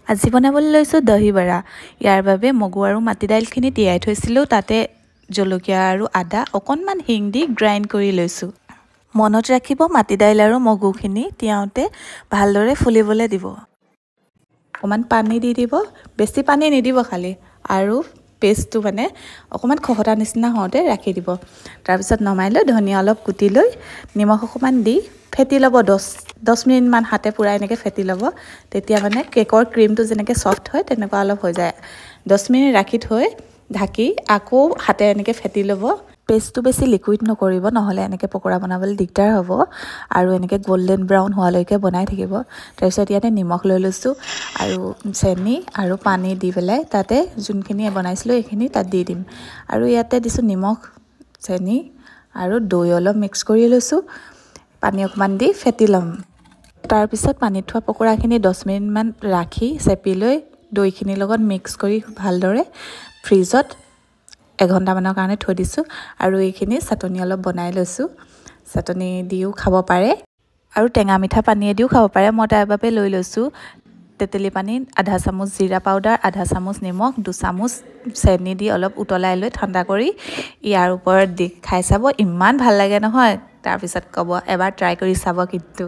আজি বনাবলৈ লৈছোঁ দহি বৰা। ইয়াৰ বাবে মগু আৰু মাটি দাইলখিনি তিয়াই থৈছিলোঁ, তাতে জলকীয়া আৰু আদা অকণমান হিং দি গ্ৰাইণ্ড কৰি লৈছোঁ। মনত ৰাখিব মাটি দাইল আৰু মগুখিনি তিয়াওঁতে ভালদৰে ফুলিবলৈ দিব। অকণমান পানী দি দিব, বেছি পানী নিদিব খালি, আৰু পেষ্টটো মানে অকণমান খহটা নিচিনা হওঁতে ৰাখি দিব। তাৰপিছত নমাই লৈ ধনিয়া অলপ কুটি লৈ নিমখ অকণমান দি ফেটি ল'ব 10 মিনিটমান হাতে পুৰা এনেকৈ ফেটি ল'ব। তেতিয়া মানে কেকৰ ক্ৰীমটো যেনেকৈ ছফ্ট হয় তেনেকুৱা অলপ হৈ যায়। 10 মিনিট ৰাখি থৈ ঢাকি আকৌ হাতে এনেকৈ ফেটি ল'ব। পেষ্টটো বেছি লিকুইড নকৰিব, নহ'লে এনেকৈ পকোৰা বনাবলৈ দিগদাৰ হ'ব, আৰু এনেকৈ গল্ডেন ব্ৰাউন হোৱালৈকে বনাই থাকিব। তাৰপিছত ইয়াতে নিমখ লৈ লৈছোঁ আৰু চেনি আৰু পানী দি পেলাই তাতে যোনখিনি বনাইছিলোঁ এইখিনি তাত দি দিম। আৰু ইয়াতে দিছোঁ নিমখ, চেনি আৰু দৈ অলপ মিক্স কৰি লৈছোঁ। পানী অকণমান দি ফেটি ল'ম। তাৰপিছত পানীত থোৱা পকোৰাখিনি 10 মিনিটমান ৰাখি চেপি লৈ দৈখিনিৰ লগত মিক্স কৰি ভালদৰে ফ্ৰিজত 1 ঘণ্টামানৰ কাৰণে থৈ দিছোঁ। আৰু এইখিনি চাটনি অলপ বনাই লৈছোঁ, চাটনি দিও খাব পাৰে আৰু টেঙা মিঠা পানীয়ে দিও খাব পাৰে। মই তাৰ বাবে লৈ লৈছোঁ তেতেলী পানীত আধা চামুচ জিৰা পাউডাৰ, আধা চামুচ নিমখ, 2 চামুচ চেনি দি অলপ উতলাই লৈ ঠাণ্ডা কৰি ইয়াৰ ওপৰত দি খাই চাব, ইমান ভাল লাগে নহয়। তাৰপিছত ক'ব এবাৰ ট্ৰাই কৰি চাব কিন্তু।